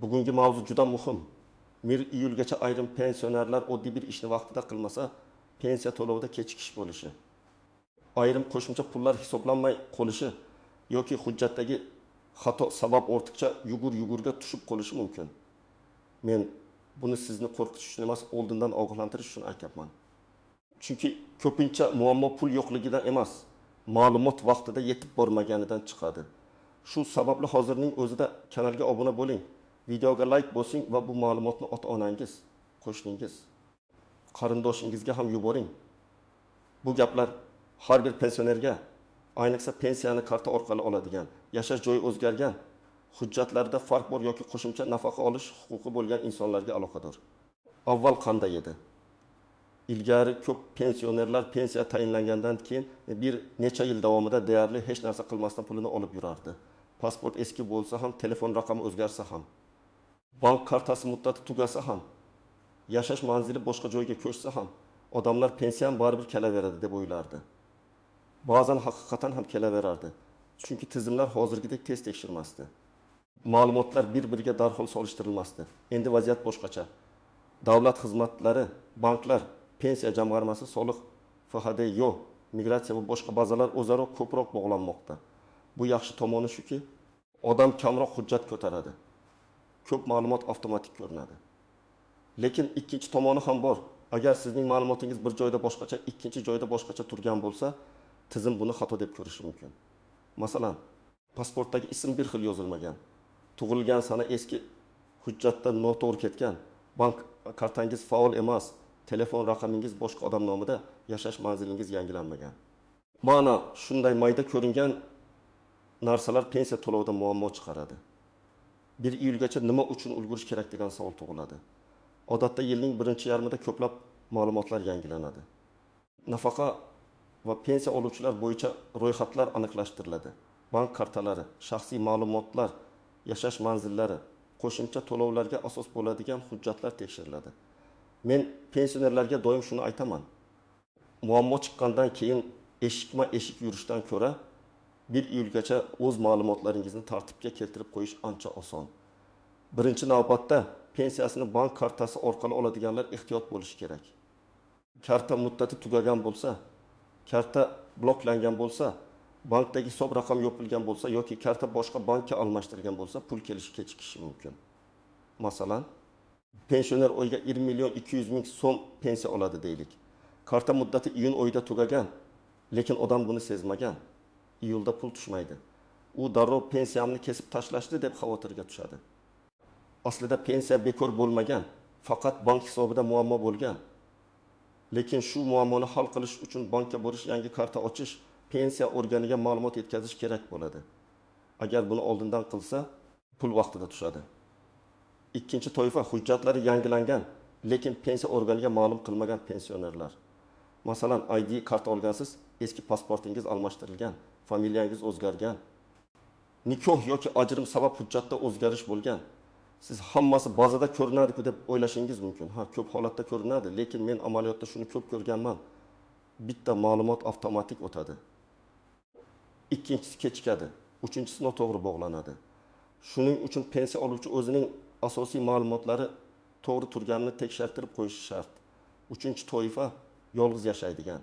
Bugungi mavzu juda muhim. 1 iyulgacha ayrim pensionerlar oddiy bir ishni vaqtida qilmasa, pensiya to'lovida kechikish bo'lishi. Ayrim qo'shimcha pullar hisoblanmay qolishi yoki hujjatdagi xato sabab ortiqcha yugurga tushib qolishi mumkin. Men buni sizni qo'rqitish uchun emas, oldindan ogohlantirish uchun aytyapman. Chunki ko'pincha muammo pul yo'qligidan emas, ma'lumot vaqtida yetib bormaganidan chiqadi. Shu sababli hozirning o'zida kanalga obuna bo'ling, videoga like bosing va bu ma'lumotni ota-onangiz, qo'shningiz, qarindoshingizga ham yuboring. Bu gaplar har bir pensionerga, ayniqsa pensiyani karta orqali oladigan, yashash joyi o'zgargan, hujjatlarda farq bor yoki qo'shimcha nafaqa olish huquqi bo'lgan insonlarga aloqador. Avval qanday edi? Ilgari ko'p pensionerlar pensiya tayinlangandan keyin bir necha yil davomida deyarli hech narsa qilmasdan pulini olib yurardi. Pasport eski bo'lsa ham, telefon raqami o'zgarsa ham, bank kartasi muddati tugasa ham, yashash manzili boshqa joyga ko'chsa ham, odamlar pensiyam baribir kelaveradi deb o'ylardi. Ba'zan haqiqatan ham kelaverardi. Chunki tizimlar hozirgidek tez tekshirmasdi. Ma'lumotlar bir-biriga darhol solishtirilmasdi. Endi vaziyat boshqacha. Davlat xizmatlari, banklar, pensiya jamg'armasi, soliq, FHDYO, migratsiya va boshqa bazalar o'zaro ko'proq bog'lanmoqda. Bu yaxshi tomoni shuki, odam kamroq hujjat ko'taradi. Ko'p ma'lumot avtomatik ko'rinadi. Lekin ikkinchi tomoni ham bor. Agar sizning ma'lumotingiz bir joyda boshqacha, ikkinchi joyda boshqacha turgan bo'lsa, tizim buni xato deb ko'rishi mumkin. Masalan, pasportdagi ism bir xil yozilmagan, tug'ilgan sana eski hujjatda noto'g'ri ketgan, bank kartangiz faol emas, telefon raqamingiz boshqa odam nomida, yashash manzilingiz yangilanmagan. Mana shunday mayda ko'ringan narsalar pensiya to'lovida muammo chiqaradi. 1 iyulgacha nima uchun ulgurish kerak degan savol tug'iladi. Odatda yilning birinchi yarmida ko'plab ma'lumotlar yangilanadi. Nafaqa va pensiya oluvchilar bo'yicha ro'yxatlar aniqlashtiriladi. Bank kartalari, shaxsiy ma'lumotlar, yashash manzillari, qo'shimcha to'lovlarga asos bo'ladigan hujjatlar tekshiriladi. Men pensionerlarga doim shuni aytaman. Muammo chiqqandan keyin eshikma-eshik yurishdan ko'ra 1 iyulgacha o'z ma'lumotlaringizni tartibga keltirib qo'yish ancha oson. Birinchi navbatda pensiyasini bank kartasi orqali oladiganlar ehtiyot bo'lishi kerak. Karta muddati tugagan bo'lsa, karta bloklangan bo'lsa, bankdagi hisob raqami yopilgan bo'lsa yoki karta boshqa bankka almashtirilgan bo'lsa, pul kelishi kechikishi mumkin. Masalan, pensioner oyga 20 million 200 ming so'm pensiya oladi deylik. Karta muddati iyun oyida tugagan, lekin odam buni sezmagan. Iyulda pul tushmaydi. U darrov pensiyamni kesib tashlashdi deb xavotirga tushadi. Aslida pensiya bekor bo'lmagan, faqat bank hisobida muammo bo'lgan. Lekin shu muammoni hal qilish uchun bankka borish, yangi karta ochish, pensiya organiga ma'lumot yetkazish kerak bo'ladi. Agar buni oldindan qilsa, pul vaqtida tushadi. Ikkinchi toifa hujjatlari yangilangan, lekin pensiya organiga ma'lum qilmagan pensionerlar. Masalan, ID karta olgansiz, eski pasportingiz almashtirilgan, familiyangiz o'zgargan, nikoh yoki ajrim sabab hujjatda o'zgarish bo'lgan. Siz hammasi bazada ko'rinadi-ku deb o'ylashingiz mumkin. Ha, ko'p holatda ko'rinadi, lekin men amaliyotda shuni ko'p ko'rganman. Bitta ma'lumot avtomatik o'tadi. Ikkinchisi kechikadi, uchinchisi noto'g'ri bog'lanadi. Shuning uchun pensiya oluvchi o'zining asosiy ma'lumotlari to'g'ri turganini tekshirtirib qo'yishi shart. Uchinchi toifa yolg'iz yashaydigan,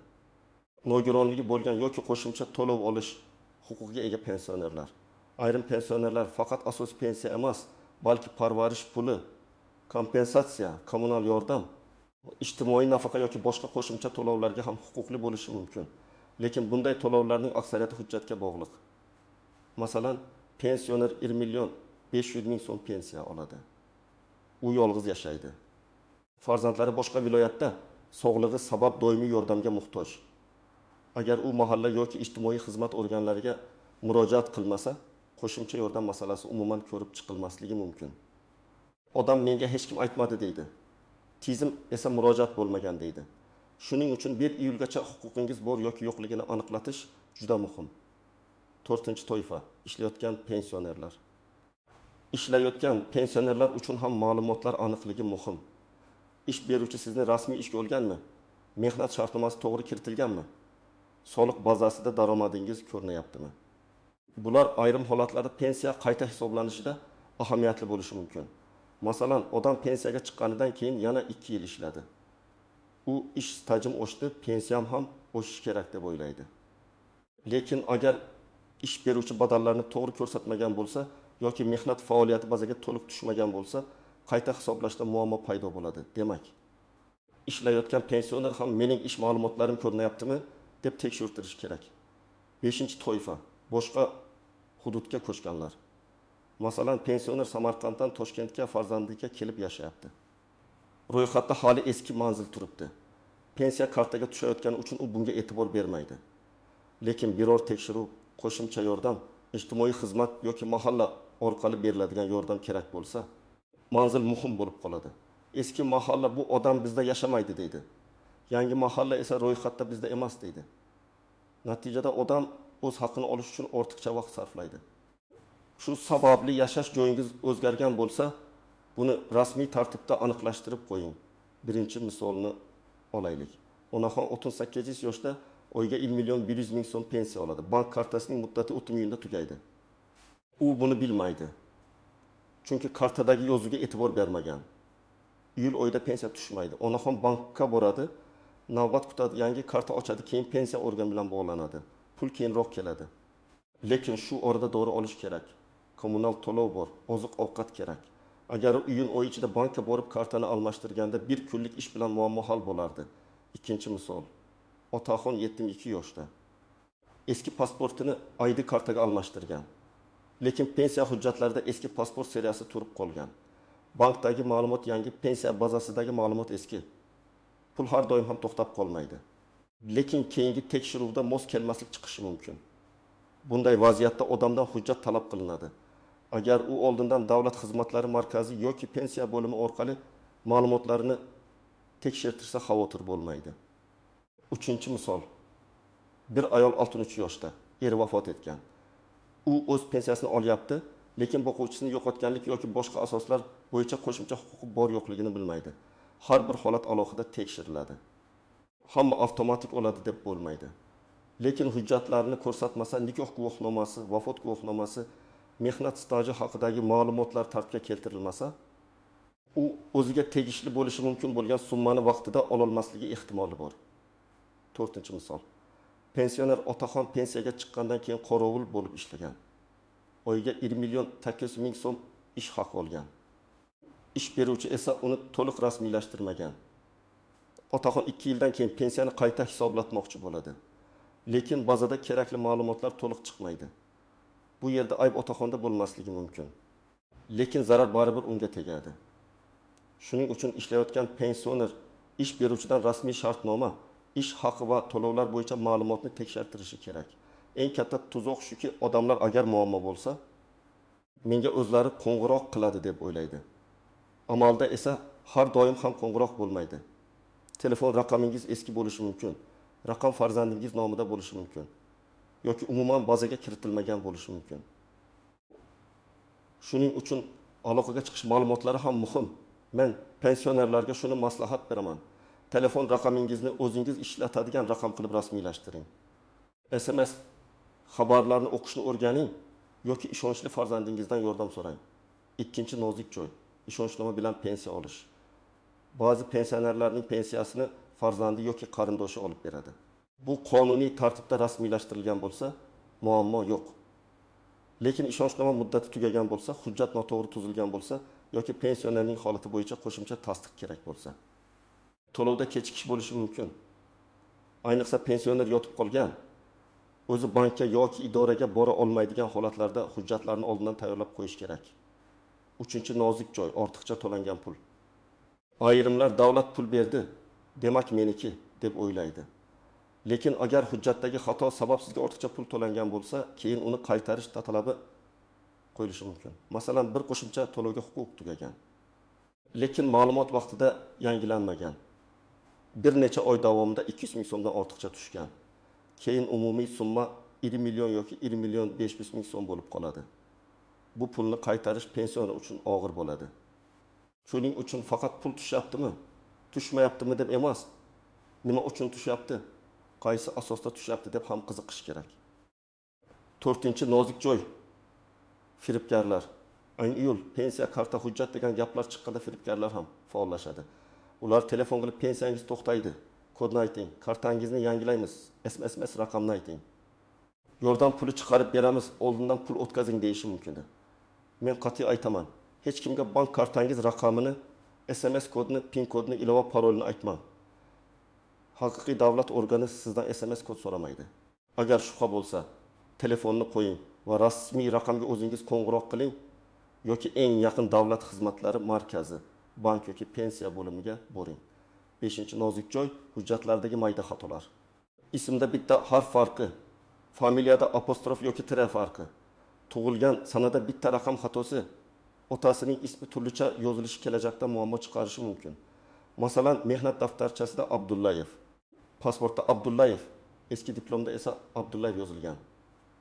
nogironligi bo'lgan yoki qo'shimcha to'lov olish huquqiga ega pensionerlar. Ayrim pensionerlar faqat asosiy pensiya emas, balki parvarish puli, kompensatsiya, kommunal yordam, ijtimoiy nafaqa yoki boshqa qo'shimcha to'lovlarga ham huquqli bo'lishi mumkin. Lekin bunday to'lovlarning aksariyati hujjatga bog'liq. Masalan, pensioner 1 million 500 ming so'm pensiya oladi. U yolg'iz yashaydi. Farzandlari boshqa viloyatda, sog'lig'i sabab doimiy yordamga muhtoj. Agar u mahalla yoki ijtimoiy xizmat organlariga murojaat qilmasa, qo'shimcha yordam masalasi umuman ko'rib chiqilmasligi mumkin. Odam menga hech kim aytmadi deydi. Tizim esa murojaat bo'lmagan deydi. Shuning uchun 1 iyulgacha huquqingiz bor yoki yo'qligini aniqlatish juda muhim. 4-toifa ishlayotgan pensionerlar. Ishlayotgan pensionerlar uchun ham ma'lumotlar aniqligi muhim. Ish beruvchi sizni rasmiy ishga olganmi? Mehnat shartnomasi to'g'ri kiritilganmi? Soliq bazasida daromadingiz ko'rinyaptimi? Bular ayrim holatlarda pensiya qayta hisoblanishida ahamiyatli bo'lishi mumkin. Masalan, odam pensiyaga chiqqanidan keyin yana 2 yil ishladi. U ish stajim oshdi, pensiyam ham oshishi kerak deb o'ylaydi. Lekin agar ish beruvchi badallarni to'g'ri ko'rsatmagan bo'lsa yoki mehnat faoliyati bazaga to'liq tushmagan bo'lsa, qayta hisoblashda muammo paydo bo'ladi. Demak, ishlayotgan pensioner ham mening ish ma'lumotlarim ko'rinayaptimi deb tekshirtirish kerak. 5-toifa boshqa hududga ko'chganlar. Masalan, pensioner Samarqanddan Toshkentga farzandiga kelib yashayapti. Ro'yxatda hali eski manzil turibdi. Pensiya kartaga tushayotgani uchun u bunga e'tibor bermaydi. Lekin biror tekshiruv, qo'shimcha yordam, ijtimoiy xizmat yoki mahalla orqali beriladigan yordam kerak bo'lsa, manzil muhim bo'lib qoladi. Eski mahalla bu odam bizda yashamaydi deydi. Yangi mahalla esa ro'yxatda bizda emas deydi. Natijada odam o'z haqqini olish uchun ortiqcha vaqt sarflaydi. Shu sababli yashash joyingiz o'zgargan bo'lsa, buni rasmiy tartibda aniqlashtirib qo'ying. Birinchi misolni olaylik. Onaxon 38 yoshda oyiga 1.100.000 so'm pensiya oladi. Bank kartasining muddati 30 yilda tugaydi. U buni bilmaydi. Chunki kartadagi yozuviga e'tibor bermagan. Iyul oyida pensiya tushmaydi. Onaxon bankka boradi, navbat kutadi, yangi karta ochadi, keyin pensiya organi bilan bog'lanadi. Pul keyinroq keladi. Lekin shu orada dori olish kerak. Kommunal to'lov bor, oziq-ovqat kerak. Agar iyun oyi ichida bankka borib kartani almashtirganda bir kunlik ish bilan muammo hal bo'lardi. Ikkinchi misol. Otaxon 72 yoshda. Eski pasportini ID kartaga almashtirgan. Lekin pensiya hujjatlarida eski pasport seriyasi turib qolgan. Bankdagi ma'lumot yangi, pensiya bazasidagi ma'lumot eski. Pul har doim ham to'xtab qolmaydi. Lekin keyingi tekshiruvda mos kelmaslik chiqishi mumkin. Bunday vaziyatda odamdan hujjat talab qilinadi. Agar u oldindan davlat xizmatlari markazi yoki pensiya bo'limi orqali ma'lumotlarini tekshirtirsa xavotir bo'lmaydi. Uchinchi misol. Bir ayol 63 yoshda, eri vafot etgan. U o'z pensiyasini olyapti, lekin boquvchisini yo'qotganlik yoki boshqa asoslar bo'yicha qo'shimcha huquqi bor yo'qligini bilmaydi. Har bir holat alohida tekshiriladi. Hamma avtomatik oladi deb bo'lmaydi. Lekin hujjatlarni ko'rsatmasa, nikoh guvohnomasi, vafot guvohnomasi, mehnat staji haqidagi ma'lumotlar tartibga keltirilmasa, u o'ziga tegishli bo'lishi mumkin bo'lgan summani vaqtida ololmasligi ehtimoli bor. 4-misol. Pensioner otaxon pensiyaga chiqqandan keyin qorovul bo'lib ishlagan. Oyiga 1.800.000 so'm ish haqi olgan. Ish beruvchi esa uni to'liq rasmiylashtirmagan. Otaxon 2 yildan keyin pensiyani qayta hisoblatmoqchi bo'ladi. Lekin bazada kerakli ma'lumotlar to'liq chiqmaydi. Bu yerda ayb otaxonda bo'lmasligi mumkin. Lekin zarar baribir unga tegadi. Shuning uchun ishlayotgan pensioner ish beruvchidan rasmiy shartnoma, ish haqi va to'lovlar bo'yicha ma'lumotni tekshirtirishi kerak. Eng katta tuzoq shuki, odamlar agar muammo bo'lsa, menga o'zlari qo'ng'iroq qiladi deb o'ylaydi. Amalda esa har doim ham qo'ng'iroq bo'lmaydi. Telefon raqamingiz eski bo'lishi mumkin. Raqam farzandingiz nomida bo'lishi mumkin. Yoki umuman bazaga kiritilmagan bo'lishi mumkin. Shuning uchun aloqaga chiqish ma'lumotlari ham muhim. Men pensionerlarga shuni maslahat beraman. Telefon raqamingizni o'zingiz ishlatadigan raqam qilib rasmiylashtiring. SMS xabarlarni o'qishni o'rganing yoki ishonchli farzandingizdan yordam so'rang. Ikkinchi nozik joy, ishonchnoma bilan pensiya olish. Ba'zi pensionerlarning pensiyasini farzandi yoki qarindoshi olib beradi. Bu qonuniy tartibda rasmiylashtirilgan bo'lsa, muammo yo'q. Lekin ishonchnoma muddati tugagan bo'lsa, hujjat noto'g'ri tuzilgan bo'lsa yoki pensionerning holati bo'yicha qo'shimcha tasdiq kerak bo'lsa, to'lovda kechikish bo'lishi mumkin. Ayniqsa pensioner yotib qolgan, o'zi bankka yoki idoraga bora olmaydigan holatlarda hujjatlarni oldindan tayyorlab qo'yish kerak. 3-nozik joy, ortiqcha to'langan pul. Ayrimlar davlat pul berdi, demak meniki deb o'ylaydi. Lekin agar hujjatdagi xato sabab sizga ortiqcha pul to'langan bo'lsa, keyin uni qaytarish talabi qo'yilishi mumkin. Masalan, bir qo'shimcha to'lovga huquq tugagan. Lekin ma'lumot vaqtida yangilanmagan. Bir necha oy davomida 200.000 so'mdan ortiqcha tushgan. Keyin umumiy summa 20 million yoki 20.500.000 so'm bo'lib qoladi. Bu pulni qaytarish pensioner uchun og'ir bo'ladi. Shuning uchun faqat pul tushyaptimi, tushmayaptimi deb emas, nima uchun tushyapti, qaysi asosda tushyapti deb ham qiziqish kerak. 4-nozik joy, firibgarlar. Ayni iyul pensiya karta hujjat degan gaplar chiqqanda firibgarlar ham faollashadi. Ular telefon qilib pensiyangiz to'xtaydi, kodni ayting, kartangizni yangilaymiz, SMS raqamni ayting. Yordam puli chiqarib beramiz, oldindan pul o'tkazing deyishi mumkin. Men qat'iy aytaman, hech kimga bank kartangiz raqamini, SMS kodini, PIN kodini, ilova parolini aytmang. Haqiqiy davlat organi sizdan SMS kod so'ramaydi. Agar shubha bo'lsa, telefonni qo'ying va rasmiy raqamga o'zingiz qo'ng'iroq qiling yoki eng yaqin davlat xizmatlari markazi, bank yoki pensiya bo'limiga boring. 5-nozik joy hujjatlardagi mayda xatolar. Ismda bitta harf farqi, familiyada apostrof yoki tira farqi, tug'ilgan sanada bitta raqam xatosi, otasining ismi turlicha yozilishi kelajakda muammo chiqarishi mumkin. Masalan, mehnat daftarchasida Abdullayev, pasportda Abdullayev, eski diplomda esa Abdullayev yozilgan.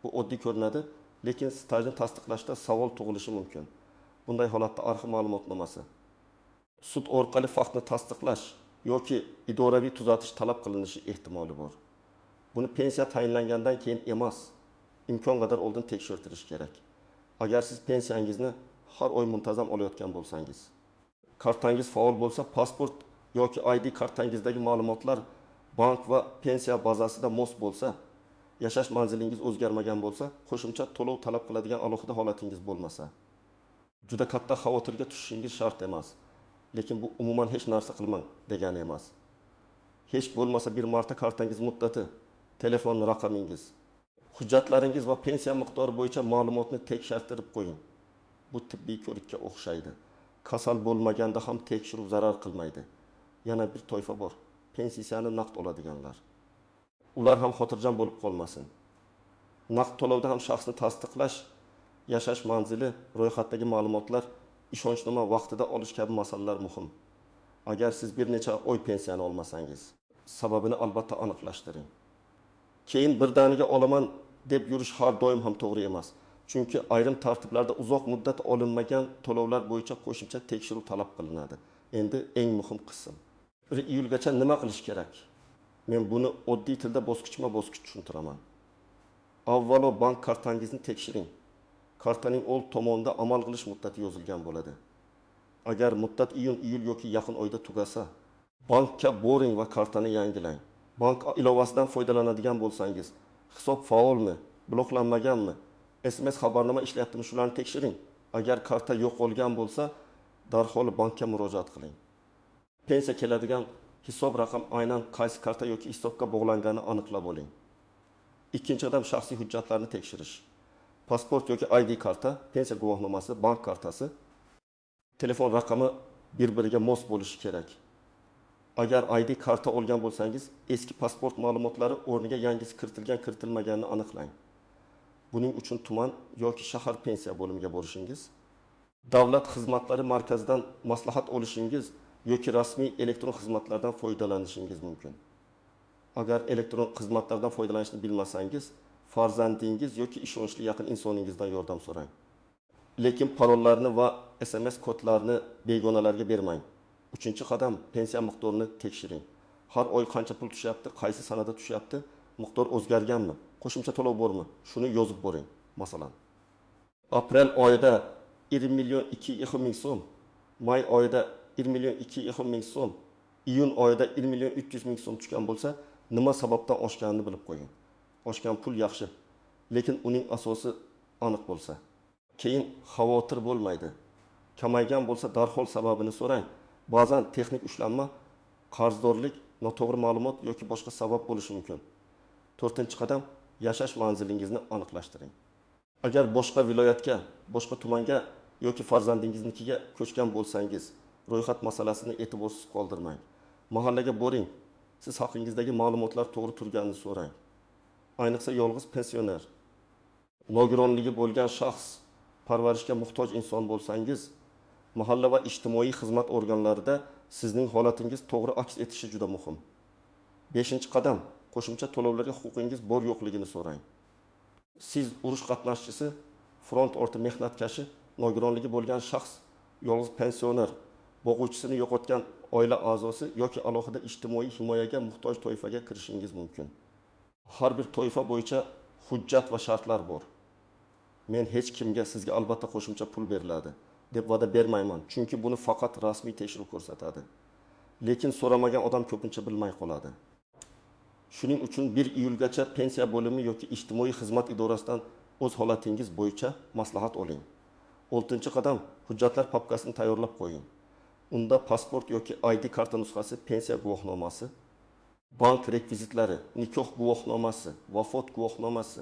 Bu oddiy ko'rinadi, lekin stajni tasdiqlashda savol tug'ilishi mumkin. Bunday holatda arxiv ma'lumotnomasi, sud orqali faktni tasdiqlash yoki idoraviy tuzatish talab qilinishi ehtimoli bor. Buni pensiya tayinlangandan keyin emas, imkon qadar oldin tekshirtirish kerak. Agar siz pensiyangizni har oy muntazam olayotgan bo'lsangiz, kartangiz faol bo'lsa, pasport yoki ID kartangizdagi ma'lumotlar bank va pensiya bazasida mos bo'lsa, yashash manzilingiz o'zgarmagan bo'lsa, qo'shimcha to'lov talab qiladigan alohida holatingiz bo'lmasa, juda katta xavotirga tushishingiz shart emas. Lekin bu umuman hech narsa qilmang degani emas. Hech bo'lmasa bir marta kartangiz muddati, telefon raqamingiz, hujjatlaringiz va pensiya miqdori bo'yicha ma'lumotni tekshirtirib qo'ying. Bu tibbiy ko'rikka o'xshaydi. Kasal bo'lmaganda ham tekshiruv zarar qilmaydi. Yana bir toifa bor. Pensiyani naqd oladiganlar. Ular ham xotirjam bo'lib qolmasin. Naqd to'lovda ham shaxsni tasdiqlash, yashash manzili, ro'yxatdagi ma'lumotlar, ishonchnoma vaqtida olish kabi masalalar muhim. Agar siz bir necha oy pensiyani olmasangiz, sababini albatta aniqlashtiring. Keyin birdaniga olaman deb yurish har doim ham to'g'ri emas. Chunki ayrim tartiblarda uzoq muddat olinmagan to'lovlar bo'yicha qo'shimcha tekshiruv talab qilinadi. Endi eng muhim qism. Iyulgacha nima qilish kerak? Men buni oddiy tilda bosqichma-bosqich tushuntiraman. Avvalo bank kartangizni tekshiring. Kartaning old tomonida amal qilish muddati yozilgan bo'ladi. Agar muddat iyul yoki yaqin oyda tugasa, bankka boring va kartani yangilang. Bank ilovasidan foydalanadigan bo'lsangiz, hisob faolmi, bloklanmaganmi, SMS xabarnoma ishlayaptimi, shularni tekshiring. Agar karta yo'qolgan bo'lsa, darhol bankka murojaat qiling. Pensiya keladigan hisob raqam aynan qaysi karta yoki hisobga bog'langanini aniqlab oling. Ikkinchi qadam shaxsiy hujjatlarni tekshirish. Pasport yoki ID karta, pensiya guvohnomasi, bank kartasi, telefon raqami bir-biriga mos bo'lishi kerak. Agar ID karta olgan bo'lsangiz, eski pasport ma'lumotlari o'rniga yangisi kiritilgan-kiritilmaganini aniqlang. Buning uchun tuman yoki shahar pensiya bo'limiga borishingiz, davlat xizmatlari markazidan maslahat olishingiz yoki rasmiy elektron xizmatlardan foydalanishingiz mumkin. Agar elektron xizmatlardan foydalanishni bilmasangiz, farzandingiz yoki ishonchli yaqin insoningizdan yordam so'rang. Lekin parollarni va SMS kodlarni begonalarga bermang. 3-qadam pensiya miqdorini tekshiring. Har oy qancha pul tushyapti, qaysi sanada tushyapti, miqdor o'zgarganmi, qo'shimcha to'lov bormi? Shuni yozib boring. Masalan, aprel oyida 20 million 200 ming so'm, may oyida 1 million 200 ming so'm, iyun oyida 1 million 300 ming so'm tushgan bo'lsa, nima sababdan oshganini bilib qo'ying. Oshgan pul yaxshi, lekin uning asosi aniq bo'lsa, keyin xavotir bo'lmaydi. Kamaygan bo'lsa darhol sababini so'rang. Ba'zan texnik ushlanma, qarzdorlik, noto'g'ri ma'lumot yoki boshqa sabab bo'lishi mumkin. 4-qadam yashash manzilingizni aniqlashtiring. Agar boshqa viloyatga, boshqa tumanga yoki farzandingiznikiga ko'chgan bo'lsangiz, ro'yxat masalasini e'tiborsiz qoldirmang. Mahallaga boring. Siz haqingizdagi ma'lumotlar to'g'ri turganini so'rang. Ayniqsa yolg'iz pensioner, nogironligi bo'lgan shaxs, parvarishga muhtoj inson bo'lsangiz, mahalla va ijtimoiy xizmat organlarida sizning holatingiz to'g'ri aks etishi juda muhim. 5-qadam qo'shimcha to'lovlarga huquqingiz bor yo'qligini so'rang. Siz urush qatnashchisi, front orti mehnatkashi, nogironligi bo'lgan shaxs, yolg'iz pensioner, boquvchisini yo'qotgan oila a'zosi yoki alohida ijtimoiy himoyaga muhtoj toifaga kirishingiz mumkin. Har bir toifa bo'yicha hujjat va shartlar bor. Men hech kimga sizga albatta qo'shimcha pul beriladi deb va'da bermayman. Chunki buni faqat rasmiy tekshiruv ko'rsatadi. Lekin so'ramagan odam ko'pincha bilmay qoladi. Shuning uchun 1 iyulgacha pensiya bo'limi yoki ijtimoiy xizmat idorasidan o'z holatingiz bo'yicha maslahat oling. 6-qadam hujjatlar papkasini tayyorlab qo'ying. Unda pasport yoki ID karta nusxasi, pensiya guvohnomasi, bank rekvizitlari, nikoh guvohnomasi, vafot guvohnomasi,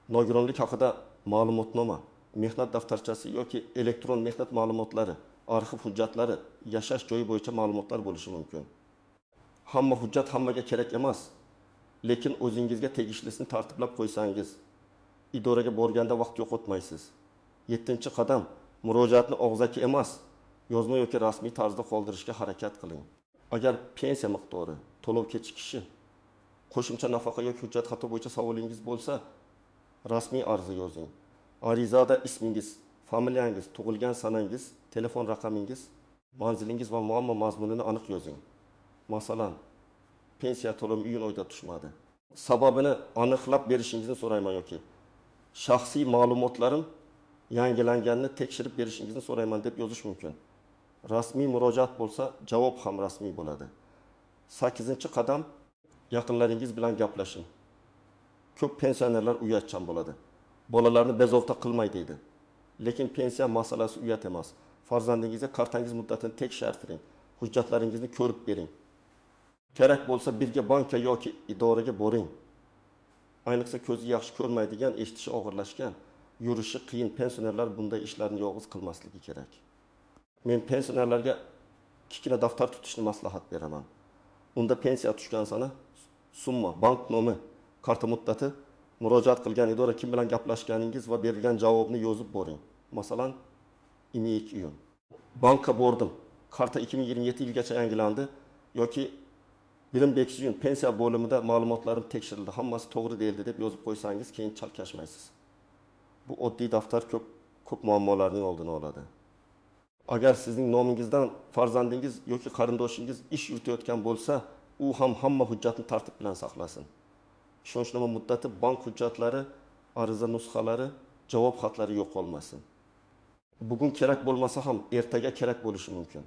nogironlik haqida ma'lumotnoma, mehnat daftarchasi yoki elektron mehnat ma'lumotlari, arxiv hujjatlari, yashash joyi bo'yicha ma'lumotlar bo'lishi mumkin. Hamma hujjat hammaga kerak emas, lekin o'zingizga tegishlisini tartiblab qo'ysangiz, idoraga borganda vaqt yo'qotmaysiz. 7-qadam murojaatni og'zaki emas, yozma yoki rasmiy tarzda qoldirishga harakat qiling. Agar pensiya miqdori, to'lov kechikishi, qo'shimcha nafaqa yoki hujjat xato bo'yicha savolingiz bo'lsa, rasmiy ariza yozing. Arizada ismingiz, familiyangiz, tug'ilgan sanangiz, telefon raqamingiz, manzilingiz va muammo mazmunini aniq yozing. Masalan, pensiya to'lovi iyun oyida tushmadi. Sababini aniqlab berishingizni so'rayman yoki shaxsiy ma'lumotlarim yangilanganini tekshirib berishingizni so'rayman deb yozish mumkin. Rasmiy murojaat bo'lsa, javob ham rasmiy bo'ladi. 8-qadam yaqinlaringiz bilan gaplashing. Ko'p pensionerlar uyatchan bo'ladi. Bolalarni bezovta qilmay deydi. Lekin pensiya masalasi uyat emas. Farzandingizga kartangiz muddatini tekshirtiring. Hujjatlaringizni ko'rib bering. Kerak bo'lsa birga bankka yoki idoraga boring. Ayniqsa ko'zi yaxshi ko'rmaydigan, eshitishi og'irlashgan, yurishi qiyin pensionerlar bunday ishlarni yolg'iz qilmasligi kerak. Men pensionerlarga kichkina daftar tutishni maslahat beraman. Unda pensiya tushgan sana, summa, bank nomi, karta muddati, murojaat qilgan idora kim bilan gaplashganingiz va berilgan javobni yozib boring. Masalan, 22 iyun. Bankka bordim. Karta 2027 yilgacha yangilandi yoki 1-iyun pensiya bo'limida ma'lumotlarim tekshirildi, hammasi to'g'ri deyildi deb yozib qo'ysangiz, keyin chalkashmaysiz. Bu oddiy daftar ko'p muammolarning oldini oladi. Agar sizning nomingizdan farzandingiz yoki qarindoshingiz ish yuritayotgan bo'lsa, u ham hamma hujjatni tartib bilan saqlasin. Ishonchnoma muddati, bank hujjatlari, ariza nusxalari, javob xatlari yo'q qolmasin. Bugun kerak bo'lmasa ham ertaga kerak bo'lishi mumkin.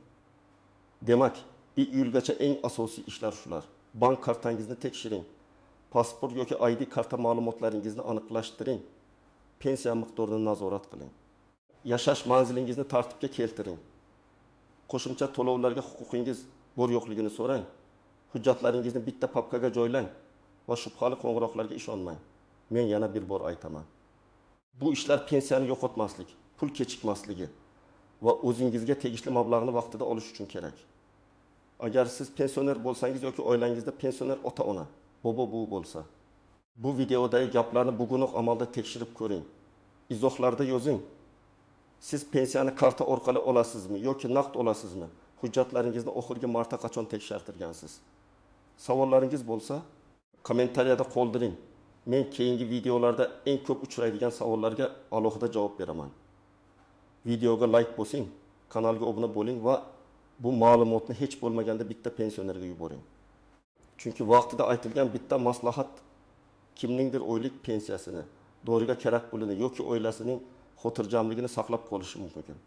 Demak, 1 iyulgacha eng asosiy ishlar shular. Bank kartangizni tekshiring. Pasport yoki ID karta ma'lumotlaringizni aniqlashtiring. Pensiya miqdorini nazorat qiling. Yashash manzilingizni tartibga keltiring. Qo'shimcha to'lovlarga huquqingiz bor yo'qligini so'rang. Hujjatlaringizni bitta papkaga joylang va shubhali qo'ng'iroqlarga ishonmang. Men yana bir bor aytaman. Bu ishlar pensiyani yo'qotmaslik, pul kechikmasligi va o'zingizga tegishli mablag'ni vaqtida olish uchun kerak. Agar siz pensioner bo'lsangiz yoki oilangizda pensioner ota-ona, bobo-buvi bo'lsa, bu videodagi gaplarni bugunoq amalda tekshirib ko'ring. Izohlarda yozing. Siz pensiyani karta orqali olasizmi yoki naqd olasizmi? Hujjatlaringizni oxirgi marta qachon tekshirtirgansiz? Savollaringiz bo'lsa, kommentariyada qoldiring. Men keyingi videolarda eng ko'p uchraydigan savollarga alohida javob beraman. Videoga like bosing, kanalga obuna bo'ling va bu ma'lumotni hech bo'lmaganda bitta pensionerga yuboring. Chunki vaqtida aytilgan bitta maslahat kimningdir oylik pensiyasini, doriga kerak pulini yoki oilasining xotirjamligini saqlab qolishi mumkin.